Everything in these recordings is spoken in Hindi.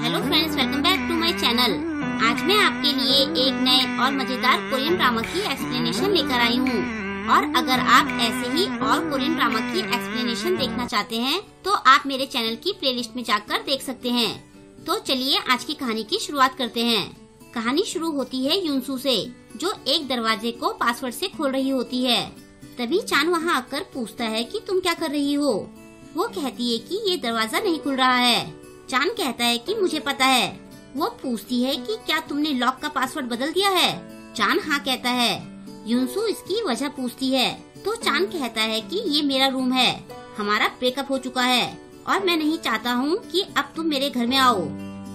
Hello friends, welcome back to my channel. आज मैं आपके लिए एक नए और मजेदार कोरियन ड्रामा की एक्सप्लेनेशन लेकर आई हूँ। और अगर आप ऐसे ही और कोरियन ड्रामा की एक्सप्लेनेशन देखना चाहते हैं तो आप मेरे चैनल की प्लेलिस्ट में जाकर देख सकते हैं। तो चलिए आज की कहानी की शुरुआत करते हैं। कहानी शुरू होती है युनसू से, जो एक दरवाजे को पासवर्ड से खोल रही होती है। तभी चान वहाँ आकर पूछता है कि तुम क्या कर रही हो। वो कहती है कि ये दरवाजा नहीं खुल रहा है। चान कहता है कि मुझे पता है। वो पूछती है कि क्या तुमने लॉक का पासवर्ड बदल दिया है। चान हाँ कहता है। युनसू इसकी वजह पूछती है तो चान कहता है कि ये मेरा रूम है, हमारा ब्रेकअप हो चुका है और मैं नहीं चाहता हूँ कि अब तुम मेरे घर में आओ।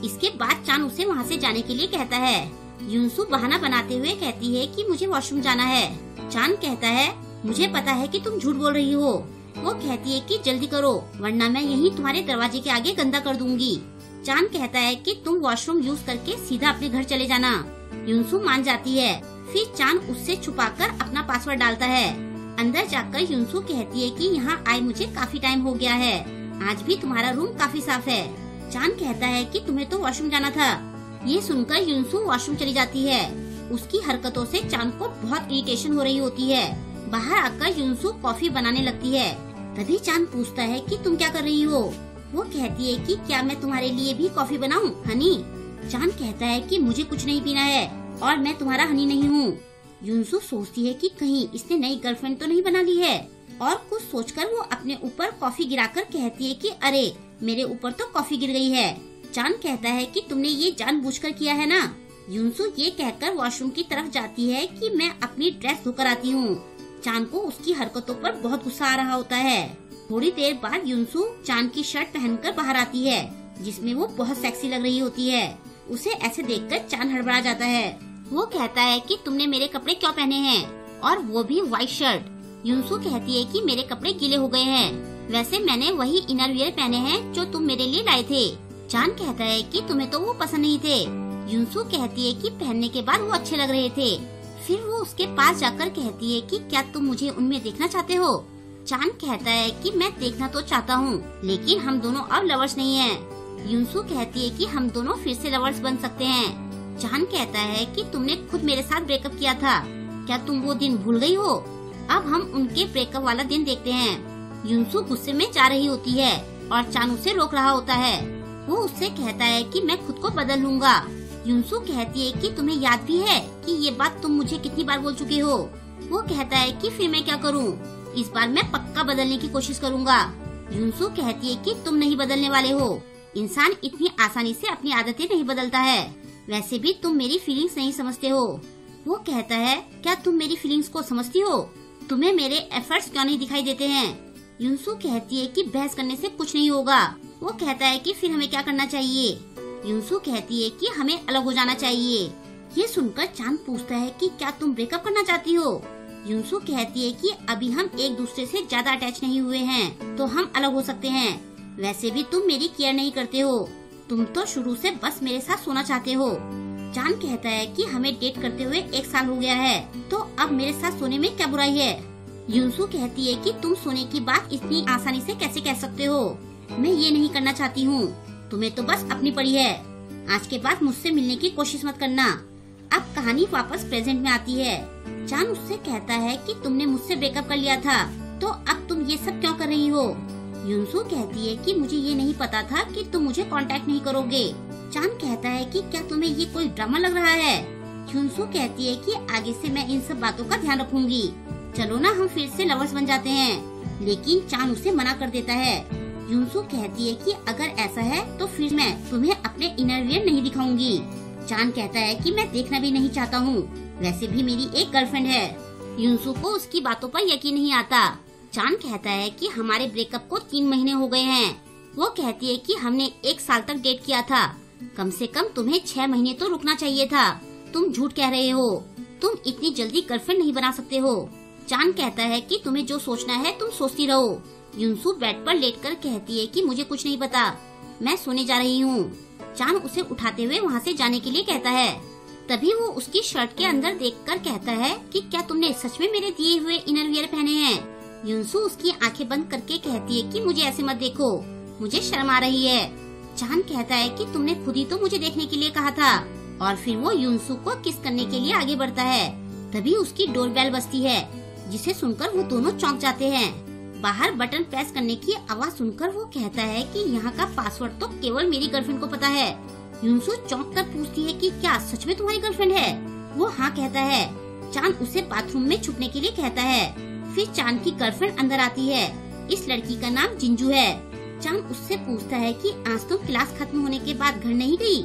इसके बाद चान उसे वहाँ से जाने के लिए कहता है। युनसू बहाना बनाते हुए कहती है कि मुझे वॉशरूम जाना है। चान कहता है मुझे पता है कि तुम झूठ बोल रही हो। वो कहती है कि जल्दी करो वरना मैं यहीं तुम्हारे दरवाजे के आगे गंदा कर दूंगी। चान कहता है कि तुम वॉशरूम यूज करके सीधा अपने घर चले जाना। युनसू मान जाती है। फिर चान उससे छुपाकर अपना पासवर्ड डालता है। अंदर जाकर युनसू कहती है कि यहाँ आए मुझे काफी टाइम हो गया है, आज भी तुम्हारा रूम काफी साफ है। चान कहता है कि तुम्हें तो वॉशरूम जाना था। ये सुनकर युनसू वॉशरूम चली जाती है। उसकी हरकतों से चान को बहुत इरिटेशन हो रही होती है। बाहर आकर युनसू कॉफी बनाने लगती है। तभी चान पूछता है कि तुम क्या कर रही हो। वो कहती है कि क्या मैं तुम्हारे लिए भी कॉफी बनाऊं, हनी। चान कहता है कि मुझे कुछ नहीं पीना है और मैं तुम्हारा हनी नहीं हूँ। युनसू सोचती है कि कहीं इसने नई गर्लफ्रेंड तो नहीं बना ली है और कुछ सोचकर वो अपने ऊपर कॉफी गिराकर कहती है कि अरे मेरे ऊपर तो कॉफी गिर गई है। चान कहता है कि तुमने ये जानबूझकर किया है ना। युनसू ये कहकर वॉशरूम की तरफ जाती है कि मैं अपनी ड्रेस धोकर आती हूँ। चान को उसकी हरकतों पर बहुत गुस्सा आ रहा होता है। थोड़ी देर बाद युनसू चान की शर्ट पहनकर बाहर आती है जिसमें वो बहुत सेक्सी लग रही होती है। उसे ऐसे देखकर चान हड़बड़ा जाता है। वो कहता है कि तुमने मेरे कपड़े क्यों पहने हैं और वो भी व्हाइट शर्ट। युनसू कहती है कि मेरे कपड़े गीले हो गए हैं, वैसे मैंने वही इनर वियर पहने हैं जो तुम मेरे लिए लाए थे। चान कहता है कि तुम्हें तो वो पसंद नहीं थे। युनसू कहती है कि पहनने के बाद वो अच्छे लग रहे थे। फिर वो उसके पास जाकर कहती है कि क्या तुम मुझे उनमें देखना चाहते हो। चान कहता है कि मैं देखना तो चाहता हूँ लेकिन हम दोनों अब लवर्स नहीं हैं। युनसू कहती है कि हम दोनों फिर से लवर्स बन सकते हैं। चान कहता है कि तुमने खुद मेरे साथ ब्रेकअप किया था, क्या तुम वो दिन भूल गई हो। अब हम उनके ब्रेकअप वाला दिन देखते हैं। युनसू गुस्से में जा रही होती है और चान उसे रोक रहा होता है। वो उससे कहता है कि मैं खुद को बदल लूंगा। युनसू कहती है कि तुम्हें याद भी है कि ये बात तुम मुझे कितनी बार बोल चुके हो। वो कहता है कि फिर मैं क्या करूं, इस बार मैं पक्का बदलने की कोशिश करूंगा। युनसू कहती है कि तुम नहीं बदलने वाले हो, इंसान इतनी आसानी से अपनी आदतें नहीं बदलता है, वैसे भी तुम मेरी फीलिंग्स नहीं समझते हो। वो कहता है क्या तुम मेरी फीलिंग्स को समझती हो, तुम्हें मेरे एफर्ट्स क्यों नहीं दिखाई देते हैं। युनसू कहती है कि बहस करने से कुछ नहीं होगा। वो कहता है कि फिर हमें क्या करना चाहिए। युनसू कहती है कि हमें अलग हो जाना चाहिए। ये सुनकर चान पूछता है कि क्या तुम ब्रेकअप करना चाहती हो। युनसू कहती है कि अभी हम एक दूसरे से ज्यादा अटैच नहीं हुए हैं तो हम अलग हो सकते हैं, वैसे भी तुम मेरी केयर नहीं करते हो, तुम तो शुरू से बस मेरे साथ सोना चाहते हो। चान कहता है कि हमें डेट करते हुए 1 साल हो गया है तो अब मेरे साथ सोने में क्या बुराई है। युनसू कहती है कि तुम सोने की बात इतनी आसानी से कैसे कह सकते हो, मैं ये नहीं करना चाहती हूँ, तुम्हें तो बस अपनी पड़ी है, आज के बाद मुझसे मिलने की कोशिश मत करना। अब कहानी वापस प्रेजेंट में आती है। चान उससे कहता है कि तुमने मुझसे ब्रेकअप कर लिया था तो अब तुम ये सब क्यों कर रही हो। युनसू कहती है कि मुझे ये नहीं पता था कि तुम मुझे कांटेक्ट नहीं करोगे। चान कहता है कि क्या तुम्हें ये कोई ड्रामा लग रहा है। युनसू कहती है कि आगे से मैं इन सब बातों का ध्यान रखूंगी, चलो ना हम फिर से लवर्स बन जाते हैं। लेकिन चान उसे मना कर देता है। युनसू कहती है कि अगर ऐसा है तो फिर मैं तुम्हें अपने इनर वियर नहीं दिखाऊंगी। चान कहता है कि मैं देखना भी नहीं चाहता हूँ, वैसे भी मेरी एक गर्लफ्रेंड है। युनसू को उसकी बातों पर यकीन नहीं आता। चान कहता है कि हमारे ब्रेकअप को 3 महीने हो गए हैं। वो कहती है कि हमने 1 साल तक डेट किया था, कम से कम तुम्हें 6 महीने तो रुकना चाहिए था, तुम झूठ कह रहे हो, तुम इतनी जल्दी गर्लफ्रेंड नहीं बना सकते हो। चान कहता है कि तुम्हें जो सोचना है तुम सोचती रहो। युनसू बेड पर लेटकर कहती है कि मुझे कुछ नहीं पता, मैं सोने जा रही हूँ। चान उसे उठाते हुए वहाँ से जाने के लिए कहता है। तभी वो उसकी शर्ट के अंदर देखकर कहता है कि क्या तुमने सच में मेरे दिए हुए इनर वियर पहने हैं। युनसू उसकी आंखें बंद करके कहती है कि मुझे ऐसे मत देखो, मुझे शर्म आ रही है। चान कहता है कि तुमने खुद ही तो मुझे देखने के लिए कहा था, और फिर वो युनसू को किस करने के लिए आगे बढ़ता है। तभी उसकी डोरबेल बजती है, जिसे सुनकर वो दोनों चौंक जाते हैं। बाहर बटन प्रेस करने की आवाज सुनकर वो कहता है कि यहाँ का पासवर्ड तो केवल मेरी गर्लफ्रेंड को पता है। युनसू चौंक कर पूछती है कि क्या सच में तुम्हारी गर्लफ्रेंड है? वो हाँ कहता है। चान उसे बाथरूम में छुपने के लिए कहता है। फिर चान की गर्लफ्रेंड अंदर आती है। इस लड़की का नाम जिंजू है। चान उससे पूछता है कि आज तुम क्लास खत्म होने के बाद घर नहीं गई?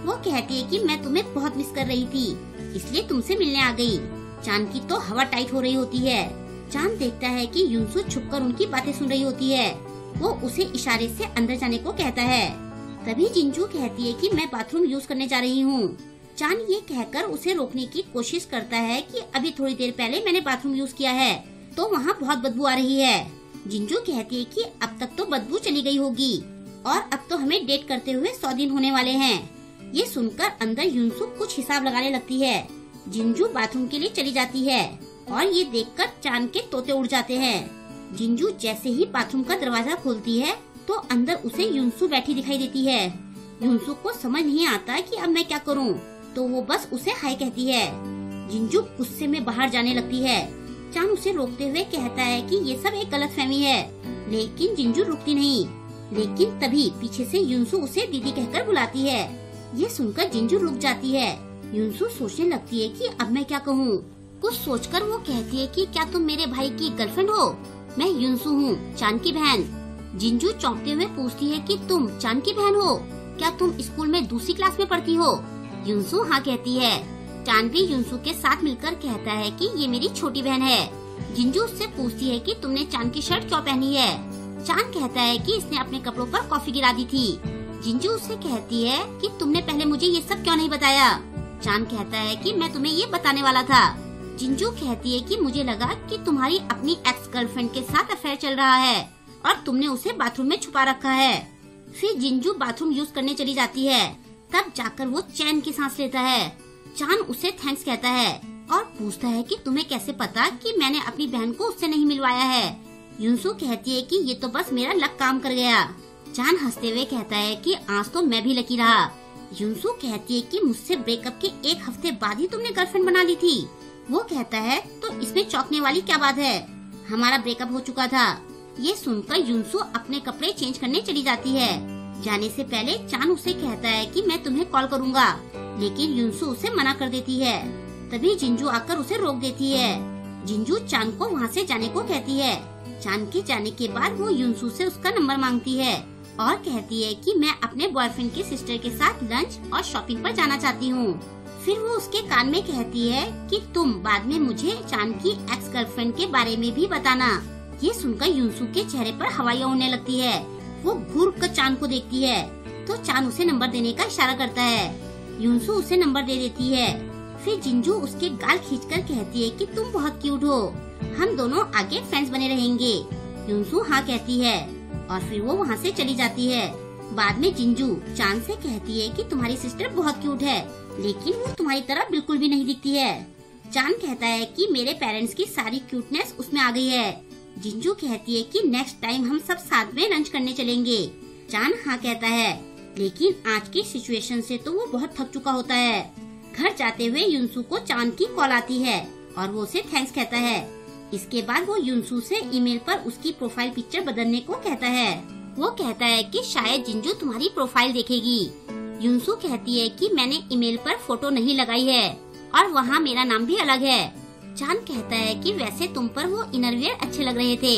वो कहती है कि मैं तुम्हें बहुत मिस कर रही थी, इसलिए तुमसे मिलने आ गई। चान की तो हवा टाइट हो रही होती है। चान देखता है कि युनसू छुपकर उनकी बातें सुन रही होती है। वो उसे इशारे से अंदर जाने को कहता है। तभी जिंजू कहती है कि मैं बाथरूम यूज करने जा रही हूँ। चान ये कहकर उसे रोकने की कोशिश करता है कि अभी थोड़ी देर पहले मैंने बाथरूम यूज किया है, तो वहाँ बहुत बदबू आ रही है। जिंजू कहती है कि अब तक तो बदबू चली गई होगी और अब तो हमें डेट करते हुए 100 दिन होने वाले हैं। ये सुनकर अंदर युनसू कुछ हिसाब लगाने लगती है। जिंजू बाथरूम के लिए चली जाती है और ये देखकर चान के तोते उड़ जाते हैं। जिंजू जैसे ही बाथरूम का दरवाजा खोलती है तो अंदर उसे युनसू बैठी दिखाई देती है। युनसू को समझ नहीं आता कि अब मैं क्या करूं, तो वो बस उसे हाय कहती है। जिंजू गुस्से में बाहर जाने लगती है। चान उसे रोकते हुए कहता है कि ये सब एक गलतफहमी है, लेकिन जिंजू रुकती नहीं। लेकिन तभी पीछे से युनसू उसे दीदी कहकर बुलाती है। ये सुनकर जिंजू रुक जाती है। युनसू सोचने लगती है कि अब मैं क्या कहूँ। कुछ सोचकर वो कहती है कि क्या तुम मेरे भाई की गर्लफ्रेंड हो? मैं युनसू हूँ, चान की बहन। जिंजू चौंकते हुए पूछती है कि तुम चान की बहन हो? क्या तुम स्कूल में दूसरी क्लास में पढ़ती हो? युनसू हाँ कहती है। चान भी युनसू के साथ मिलकर कहता है कि ये मेरी छोटी बहन है। जिंजू उससे पूछती है कि तुमने चान की शर्ट क्यों पहनी है? चान कहता है कि इसने अपने कपड़ों पर कॉफी गिरा दी थी। जिंजू उससे कहती है कि तुमने पहले मुझे ये सब क्यों नहीं बताया? चान कहता है कि मैं तुम्हें ये बताने वाला था। जिंजू कहती है कि मुझे लगा कि तुम्हारी अपनी एक्स गर्लफ्रेंड के साथ अफेयर चल रहा है और तुमने उसे बाथरूम में छुपा रखा है। फिर जिंजू बाथरूम यूज करने चली जाती है। तब जाकर वो चैन की सांस लेता है। चान उसे थैंक्स कहता है और पूछता है कि तुम्हें कैसे पता कि मैंने अपनी बहन को उससे नहीं मिलवाया है? युनसू कहती है कि ये तो बस मेरा लक काम कर गया। चान हंसते हुए कहता है कि आज तो मैं भी लकी रहा। युनसू कहती है कि मुझसे ब्रेकअप के 1 हफ्ते बाद ही तुमने गर्लफ्रेंड बना ली थी। वो कहता है तो इसमें चौंकने वाली क्या बात है, हमारा ब्रेकअप हो चुका था। ये सुनकर युनसू अपने कपड़े चेंज करने चली जाती है। जाने से पहले चान उसे कहता है कि मैं तुम्हें कॉल करूँगा, लेकिन युनसू उसे मना कर देती है। तभी जिंजू आकर उसे रोक देती है। जिंजू चान को वहाँ से जाने को कहती है। चान के जाने के बाद वो युनसू से उसका नंबर मांगती है और कहती है कि मैं अपने बॉयफ्रेंड की सिस्टर के साथ लंच और शॉपिंग पर जाना चाहती हूँ। फिर वो उसके कान में कहती है कि तुम बाद में मुझे चान की एक्स गर्लफ्रेंड के बारे में भी बताना। ये सुनकर युनसू के चेहरे पर हवाइयाँ उड़ने लगती है। वो घूर कर चान को देखती है तो चान उसे नंबर देने का इशारा करता है। युनसू उसे नंबर दे देती है। फिर जिंजू उसके गाल खींचकर कहती है कि तुम बहुत क्यूट हो, हम दोनों आगे फ्रेंड्स बने रहेंगे। युनसू हाँ कहती है और फिर वो वहाँ से चली जाती है। बाद में जिंजू चान से कहती है कि तुम्हारी सिस्टर बहुत क्यूट है, लेकिन वो तुम्हारी तरह बिल्कुल भी नहीं दिखती है। चान कहता है कि मेरे पेरेंट्स की सारी क्यूटनेस उसमें आ गई है। जिंजू कहती है कि नेक्स्ट टाइम हम सब साथ में लंच करने चलेंगे। चान हाँ कहता है, लेकिन आज की सिचुएशन से तो वो बहुत थक चुका होता है। घर जाते हुए युनसू को चान की कॉल आती है और वो उसे थैंक्स कहता है। इसके बाद वो युनसू से ईमेल पर उसकी प्रोफाइल पिक्चर बदलने को कहता है। वो कहता है कि शायद जिंजू तुम्हारी प्रोफाइल देखेगी। युनसू कहती है कि मैंने ईमेल पर फोटो नहीं लगाई है और वहाँ मेरा नाम भी अलग है। चान कहता है कि वैसे तुम पर वो इनरवियर अच्छे लग रहे थे।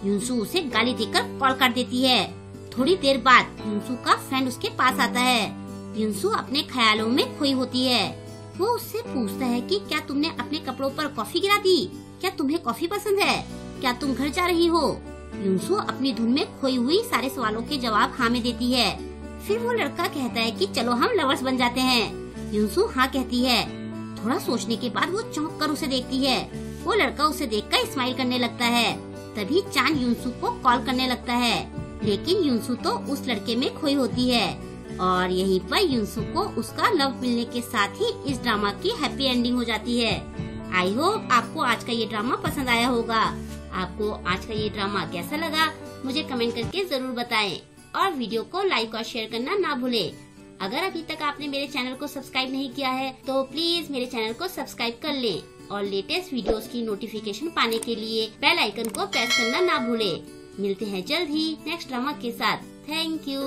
युनसू उसे गाली देकर कॉल काट देती है। थोड़ी देर बाद युनसू का फ्रेंड उसके पास आता है। युनसू अपने ख्यालों में खोई होती है। वो उससे पूछता है कि क्या तुमने अपने कपड़ों पर कॉफी गिरा दी? क्या तुम्हें कॉफी पसंद है? क्या तुम घर जा रही हो? युनसू अपनी धुन में खोई हुई सारे सवालों के जवाब हाँ में देती है। फिर वो लड़का कहता है कि चलो हम लवर्स बन जाते हैं। युनसू हाँ कहती है। थोड़ा सोचने के बाद वो चौंक कर उसे देखती है। वो लड़का उसे देखकर स्माइल करने लगता है। तभी चान युनसू को कॉल करने लगता है, लेकिन युनसू तो उस लड़के में खोई होती है और यहीं पर युनसू को उसका लव मिलने के साथ ही इस ड्रामा की हैप्पी एंडिंग हो जाती है। आई होप आपको आज का ये ड्रामा पसंद आया होगा। आपको आज का ये ड्रामा कैसा लगा मुझे कमेंट करके जरूर बताएं। और वीडियो को लाइक और शेयर करना ना भूले। अगर अभी तक आपने मेरे चैनल को सब्सक्राइब नहीं किया है तो प्लीज मेरे चैनल को सब्सक्राइब कर लें और लेटेस्ट वीडियोस की नोटिफिकेशन पाने के लिए बेल आइकन को प्रेस करना ना भूले। मिलते हैं जल्द ही नेक्स्ट ड्रामा के साथ। Thank you.